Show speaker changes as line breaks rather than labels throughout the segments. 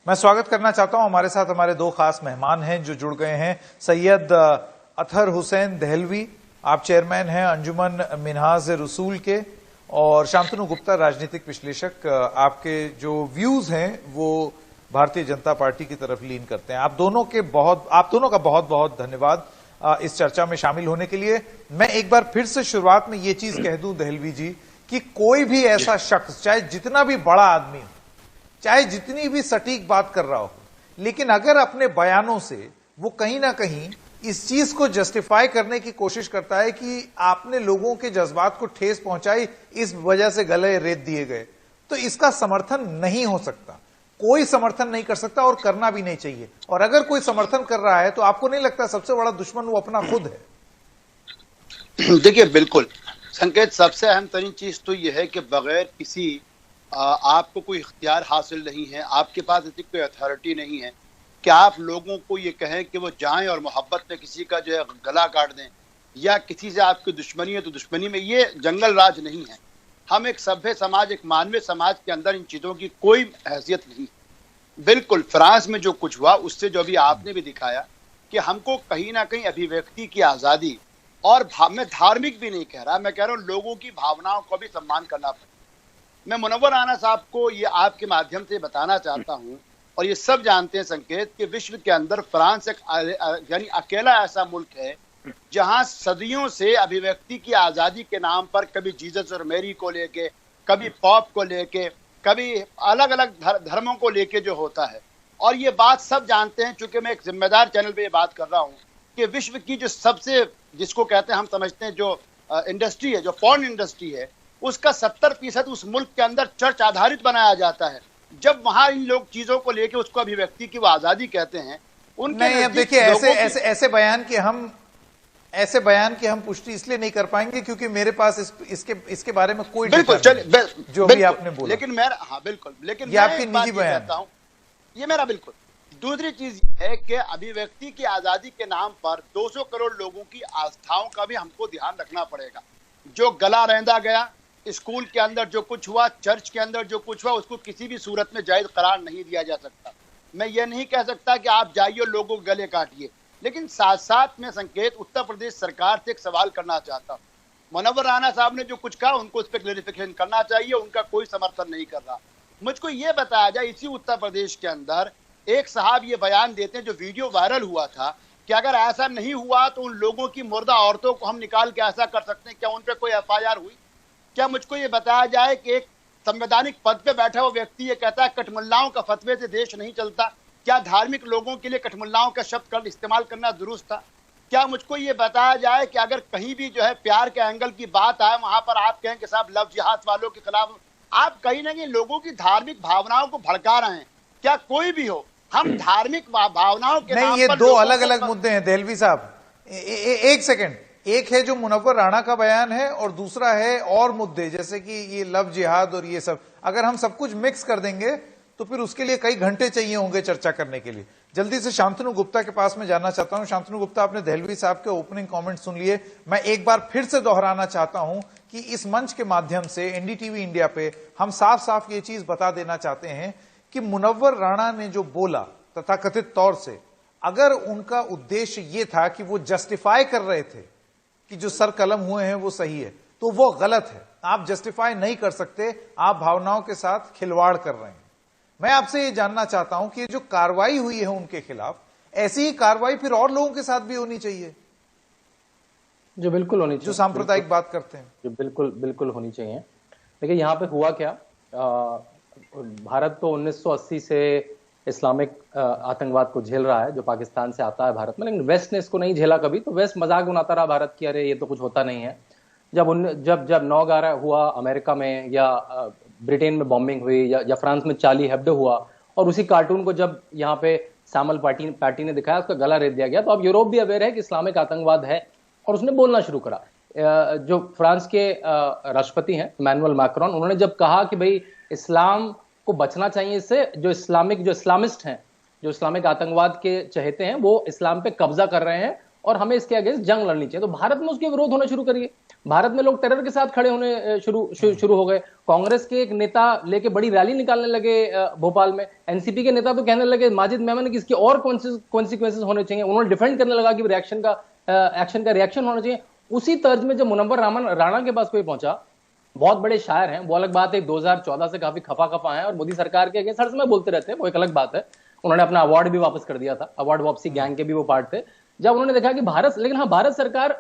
मैं स्वागत करना चाहता हूं, हमारे साथ हमारे दो खास मेहमान हैं जो जुड़ गए हैं। सैयद अतहर हुसैन दहलवी, आप चेयरमैन हैं अंजुमन मिन्हाज रसूल के, और शांतनु गुप्ता, राजनीतिक विश्लेषक। आपके जो व्यूज हैं वो भारतीय जनता पार्टी की तरफ लीन करते हैं। आप दोनों का बहुत बहुत धन्यवाद इस चर्चा में शामिल होने के लिए। मैं एक बार फिर से शुरुआत में ये चीज कह दूं दहलवी जी कि कोई भी ऐसा शख्स, चाहे जितना भी बड़ा आदमी हो, चाहे जितनी भी सटीक बात कर रहा हो, लेकिन अगर अपने बयानों से वो कहीं ना कहीं इस चीज को जस्टिफाई करने की कोशिश करता है कि आपने लोगों के जज्बात को ठेस पहुंचाई, इस वजह से गले रेत दिए गए, तो इसका समर्थन नहीं हो सकता। कोई समर्थन नहीं कर सकता और करना भी नहीं चाहिए। और अगर कोई समर्थन कर रहा है तो आपको नहीं लगता सबसे बड़ा दुश्मन वो अपना खुद है?
देखिए, बिल्कुल संकेत, सबसे अहम तरीन चीज तो यह है कि बगैर किसी आपको कोई इख्तियार हासिल नहीं है, आपके पास ऐसी कोई अथॉरिटी नहीं है कि आप लोगों को ये कहें कि वो जाएं और मोहब्बत में किसी का जो है गला काट दें, या किसी से आपकी दुश्मनी है तो दुश्मनी में। ये जंगल राज नहीं है। हम एक सभ्य समाज, एक मानवीय समाज के अंदर इन चीज़ों की कोई हैसियत नहीं। बिल्कुल फ्रांस में जो कुछ हुआ उससे जो अभी आपने भी दिखाया कि हमको कहीं ना कहीं अभिव्यक्ति की आज़ादी, और मैं धार्मिक भी नहीं कह रहा, मैं कह रहा हूँ लोगों की भावनाओं को भी सम्मान करना पड़े। मैं मुनव्वर राना साहब को ये आपके माध्यम से बताना चाहता हूँ, और ये सब जानते हैं संकेत, कि विश्व के अंदर फ्रांस एक यानी अकेला ऐसा मुल्क है जहां सदियों से अभिव्यक्ति की आज़ादी के नाम पर कभी जीसस और मैरी को लेके, कभी पॉप को लेके, कभी अलग अलग धर्मों को लेके जो होता है। और ये बात सब जानते हैं, चूंकि मैं एक जिम्मेदार चैनल पे ये बात कर रहा हूँ कि विश्व की जो सबसे, जिसको कहते हैं हम समझते हैं जो इंडस्ट्री है, जो पॉर्न इंडस्ट्री है, उसका 70% उस मुल्क के अंदर चर्च आधारित बनाया जाता है। जब वहां इन लोग चीजों को लेके उसको अभिव्यक्ति की वो आजादी कहते हैं, उनके
नहीं, अब देखिए ऐसे बयान की हम पुष्टि इसलिए नहीं कर पाएंगे क्योंकि मेरे पास इसके बारे में कोई
बिल्कुल
जो भी आपने बोला,
लेकिन मैं, हाँ बिल्कुल, लेकिन
ये आपकी निजी बयान
हूं, ये मेरा बिल्कुल। दूसरी चीज है कि अभिव्यक्ति की आजादी के नाम पर 200 करोड़ लोगों की आस्थाओं का भी हमको ध्यान रखना पड़ेगा। जो गला रेंदा गया, स्कूल के अंदर जो कुछ हुआ, चर्च के अंदर जो कुछ हुआ, उसको किसी भी सूरत में जायज करार नहीं दिया जा सकता। मैं ये नहीं कह सकता कि आप जाइए लोगों को गले काटिए, लेकिन साथ साथ में संकेत उत्तर प्रदेश सरकार से एक सवाल करना चाहता हूँ। मुनव्वर राना साहब ने जो कुछ कहा उनको उस पर क्लेरिफिकेशन करना चाहिए, उनका कोई समर्थन नहीं कर रहा। मुझको ये बताया जाए, इसी उत्तर प्रदेश के अंदर एक साहब ये बयान देते हैं, जो वीडियो वायरल हुआ था, कि अगर ऐसा नहीं हुआ तो उन लोगों की मुर्दा औरतों को हम निकाल के ऐसा कर सकते हैं। क्या उन पर कोई FIR हुई? क्या मुझको ये बताया जाए कि एक संवैधानिक पद पे बैठा हुआ व्यक्ति ये कहता है कठमुल्लाओं का फतवे से देश नहीं चलता? क्या धार्मिक लोगों के लिए कठमुल्लाओं का शब्द इस्तेमाल करना दुरुस्त था? क्या मुझको ये बताया जाए कि अगर कहीं भी जो है प्यार के एंगल की बात आए, वहां पर आप कहें कि साहब लव जिहाद वालों के खिलाफ आप कहीं ना कहीं लोगों की धार्मिक भावनाओं को भड़का रहे हैं? क्या कोई भी हो, हम धार्मिक भावनाओं के
नहीं, ये दो अलग अलग मुद्दे हैं दहलवी साहब। एक सेकेंड, एक है जो मुनव्वर राणा का बयान है और दूसरा है और मुद्दे, जैसे कि ये लव जिहाद और ये सब। अगर हम सब कुछ मिक्स कर देंगे तो फिर उसके लिए कई घंटे चाहिए होंगे चर्चा करने के लिए। जल्दी से शांतनु गुप्ता के पास में जाना चाहता हूं। शांतनु गुप्ता, आपने दहलवी साहब के ओपनिंग कमेंट सुन लिए। मैं एक बार फिर से दोहराना चाहता हूं कि इस मंच के माध्यम से NDTV इंडिया पे हम साफ साफ ये चीज बता देना चाहते हैं कि मुनव्वर राणा ने जो बोला तथाकथित तौर से, अगर उनका उद्देश्य ये था कि वो जस्टिफाई कर रहे थे कि जो सर कलम हुए हैं वो सही है, तो वो गलत है। आप जस्टिफाई नहीं कर सकते, आप भावनाओं के साथ खिलवाड़ कर रहे हैं। मैं आपसे ये जानना चाहता हूं कि जो कार्रवाई हुई है उनके खिलाफ, ऐसी ही कार्रवाई फिर और लोगों के साथ भी होनी चाहिए,
जो बिल्कुल होनी चाहिए,
जो सांप्रदायिक बात करते हैं,
जो बिल्कुल बिल्कुल होनी चाहिए। देखिए यहाँ पे हुआ क्या, भारत तो 1980 से इस्लामिक आतंकवाद को झेल रहा है, जो पाकिस्तान से आता है भारत में, लेकिन वेस्ट ने इसको नहीं झेला कभी। तो वेस्ट मजाक बनाता रहा भारत की, अरे ये तो कुछ होता नहीं है। जब 9/11 हुआ अमेरिका में, या ब्रिटेन में बॉम्बिंग हुई, या फ्रांस में चार्ली हेब्डो हुआ, और उसी कार्टून को जब यहाँ पे सैमुअल पैटी ने दिखाया, उसका गला रेत दिया गया। तो अब यूरोप भी अवेयर है कि इस्लामिक आतंकवाद है और उसने बोलना शुरू करा। जो फ्रांस के राष्ट्रपति हैं इमैनुअल मैक्रोन, उन्होंने जब कहा कि भाई इस्लाम को बचना चाहिए इससे, जो इस्लामिस्ट हैं, जो इस्लामिक आतंकवाद के चहेते हैं, वो इस्लाम पे कब्जा कर रहे हैं और हमें इसके अगेंस्ट जंग लड़नी चाहिए। तो भारत में उसके विरोध होना शुरू करिए। भारत में लोग टेरर के साथ खड़े होने शुरू हो गए। कांग्रेस के एक नेता लेके बड़ी रैली निकालने लगे भोपाल में। एनसीपी के नेता तो कहने लगे माजिद मेमन की इसके और कॉन्सिक्वेंसेस होने चाहिए। उन्होंने डिफेंड करने लगा कि एक्शन का रिएक्शन होना चाहिए। उसी तर्ज में जब मुनव्वर राणा के पास कोई पहुंचा, बहुत बड़े शायर हैं, वो अलग बात है, 2014 से काफी खफा हैं और मोदी सरकार के अगेंस्ट हर समय बोलते रहते हैं, वो एक अलग बात है। उन्होंने अपना अवार्ड भी वापस कर दिया था, अवार्ड वापसी गैंग के भी वो पार्ट थे। जब उन्होंने देखा कि भारत, लेकिन हाँ, भारत सरकार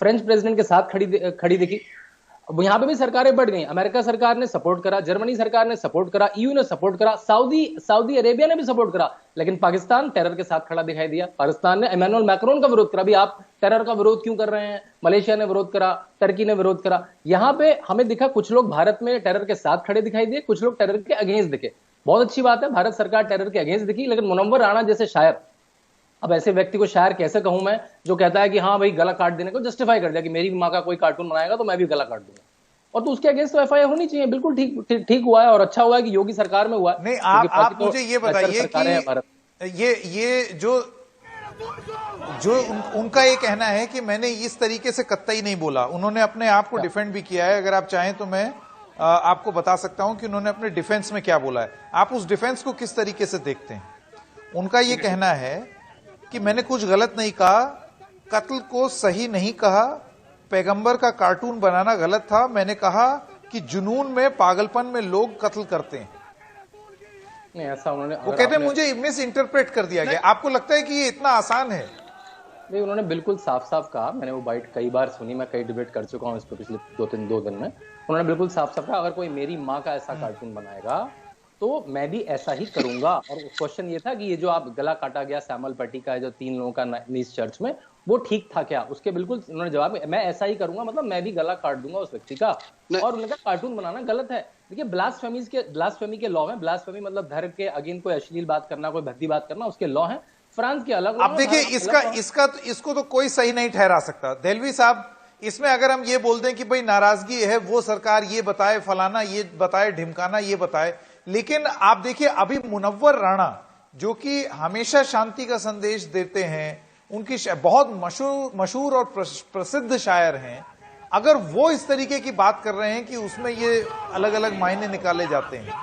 फ्रेंच प्रेसिडेंट के साथ खड़ी दिखी। यहां पे भी सरकारें बढ़ गई। अमेरिका सरकार ने सपोर्ट करा, जर्मनी सरकार ने सपोर्ट करा, ईयू ने सपोर्ट करा, सऊदी अरेबिया ने भी सपोर्ट करा, लेकिन पाकिस्तान टेरर के साथ खड़ा दिखाई दिया। पाकिस्तान ने इमैनुअल मैक्रोन का विरोध करा, भी आप टेरर का विरोध क्यों कर रहे हैं। मलेशिया ने विरोध करा, टर्की ने विरोध करा। यहां पे हमें दिखा कुछ लोग भारत में टेरर के साथ खड़े दिखाई दिए, कुछ लोग टेरर के अगेंस्ट दिखे। बहुत अच्छी बात है, भारत सरकार टेरर के अगेंस्ट दिखी, लेकिन मुनव्वर राणा जैसे शायर, अब ऐसे व्यक्ति को शायर कैसे कहूं मैं, जो कहता है कि हाँ भाई गला काट देने को जस्टिफाई कर दिया कि मेरी माँ का कोई कार्टून बनाएगा तो मैं भी गला काट दूंगा, और तो उसके अगेंस्ट तो एफआईआर होनी चाहिए। बिल्कुल ठीक हुआ है और अच्छा हुआ है कि योगी सरकार में हुआ है।
नहीं, आप मुझे ये बताइए कि ये जो उनका ये कहना है कि मैंने इस तरीके से कतई नहीं बोला, उन्होंने अपने आप को डिफेंड भी किया है। अगर आप चाहें तो मैं आपको बता सकता हूं कि उन्होंने अपने डिफेंस में क्या बोला है। आप उस डिफेंस को किस तरीके से देखते हैं? उनका ये कहना है कि मैंने कुछ गलत नहीं कहा, कत्ल को सही नहीं कहा, पैगंबर का कार्टून बनाना गलत था, मैंने कहा कि जुनून में, पागलपन में लोग कत्ल करते हैं।
नहीं, ऐसा उन्होंने,
वो कहते हैं मुझे मिस इंटरप्रेट कर दिया गया। आपको लगता है कि ये इतना आसान है?
नहीं, उन्होंने बिल्कुल साफ कहा। मैंने वो बाइट कई बार सुनी, मैं कई डिबेट कर चुका हूँ इस पर पिछले 2 दिन में। उन्होंने बिल्कुल साफ कहा, अगर कोई मेरी माँ का ऐसा कार्टून बनाएगा तो मैं भी ऐसा ही करूंगा। और क्वेश्चन ये था कि ये जो आप गला काटा गया सैमुअल पैटी का, जो 3 लोगों का नीस चर्च में, वो ठीक था क्या? उसके बिल्कुल उन्होंने जवाब, मैं ऐसा ही करूंगा, मतलब मैं भी गला काट दूंगा उस व्यक्ति का। और उन्होंने कहा कार्टून बनाना गलत है। देखिए, ब्लास्फेमी के लॉ है। ब्लास्फेमी मतलब धर्म के अगेंस्ट कोई अश्लील बात करना, कोई भद्दी बात करना, उसके लॉ है। फ्रांस के अलग।
अब देखिए, इसको तो कोई सही नहीं ठहरा सकता। देहलवी साहब, इसमें अगर हम ये बोल दें कि भाई नाराजगी है, वो सरकार ये बताए, फलाना ये बताए, ढिमकाना ये बताए, लेकिन आप देखिए अभी मुनव्वर राणा जो कि हमेशा शांति का संदेश देते हैं, उनकी बहुत मशहूर और प्रसिद्ध शायर हैं, अगर वो इस तरीके की बात कर रहे हैं कि उसमें ये अलग अलग मायने निकाले जाते हैं,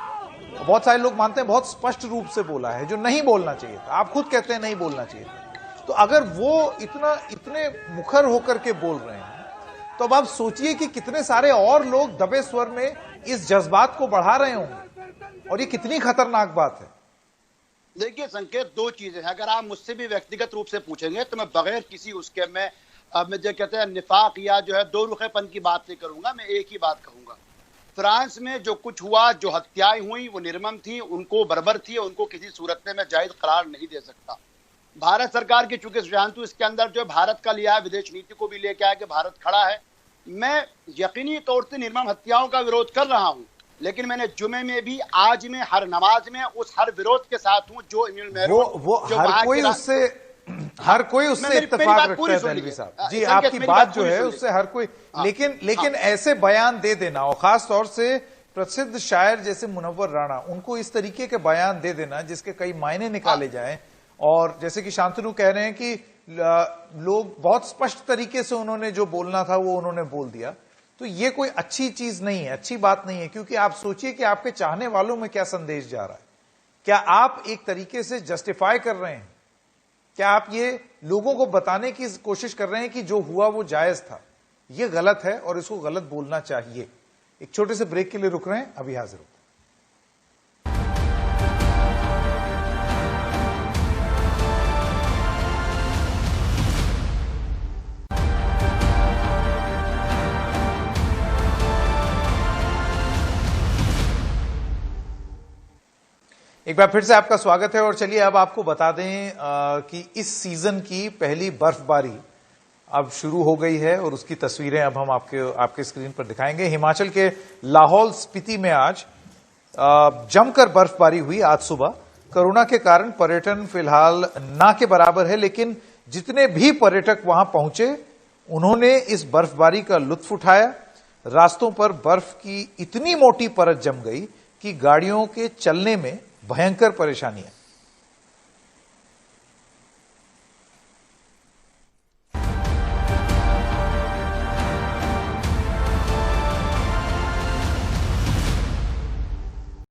बहुत सारे लोग मानते हैं बहुत स्पष्ट रूप से बोला है जो नहीं बोलना चाहिए था। आप खुद कहते हैं नहीं बोलना चाहिए था। तो अगर वो इतने मुखर होकर के बोल रहे हैं, तो अब आप सोचिए कि कितने सारे और लोग दबे स्वर में इस जज्बात को बढ़ा रहे होंगे, और ये कितनी खतरनाक बात है।
देखिए संकेत, 2 चीजें हैं। अगर आप मुझसे भी व्यक्तिगत रूप से पूछेंगे तो मैं बगैर किसी उसके में जो कहते हैं निफाक या जो है 2 रुखेपन की बात नहीं करूंगा। मैं एक ही बात कहूंगा, फ्रांस में जो कुछ हुआ, जो हत्याएं हुई, वो निर्मम थी, उनको बर्बर थी, उनको किसी सूरत में मैं जायज करार नहीं दे सकता। भारत सरकार की चूंकि सुशांतु इसके अंदर जो भारत का लिया है, विदेश नीति को भी लेके आया कि भारत खड़ा है। मैं यकीनी तौर से निर्मम हत्याओं का विरोध कर रहा हूं, लेकिन मैंने जुमे में भी, आज में, हर नमाज में उस हर विरोध के साथ हूं जो इम्यून
वो हर कोई उससे इत्तेफाक रखता है देहलवी साहब जी। आपकी बात जो है उससे हर कोई, लेकिन ऐसे बयान दे देना, और खास तौर से प्रसिद्ध शायर जैसे मुनव्वर राणा, उनको इस तरीके के बयान दे देना जिसके कई मायने निकाले जाएं, और जैसे कि शांतनु कह रहे हैं कि लोग बहुत स्पष्ट तरीके से उन्होंने जो बोलना था वो उन्होंने बोल दिया, तो ये कोई अच्छी चीज नहीं है, अच्छी बात नहीं है। क्योंकि आप सोचिए कि आपके चाहने वालों में क्या संदेश जा रहा है। क्या आप एक तरीके से जस्टिफाई कर रहे हैं? क्या आप ये लोगों को बताने की कोशिश कर रहे हैं कि जो हुआ वो जायज था? ये गलत है और इसको गलत बोलना चाहिए। एक छोटे से ब्रेक के लिए रुक रहे हैं, अभी हाजिर होते हैं। एक बार फिर से आपका स्वागत है, और चलिए अब आपको बता दें कि इस सीजन की पहली बर्फबारी अब शुरू हो गई है, और उसकी तस्वीरें अब हम आपके स्क्रीन पर दिखाएंगे। हिमाचल के लाहौल स्पीति में आज जमकर बर्फबारी हुई। आज सुबह कोरोना के कारण पर्यटन फिलहाल ना के बराबर है, लेकिन जितने भी पर्यटक वहां पहुंचे उन्होंने इस बर्फबारी का लुत्फ उठाया। रास्तों पर बर्फ की इतनी मोटी परत जम गई कि गाड़ियों के चलने में भयंकर परेशानी है।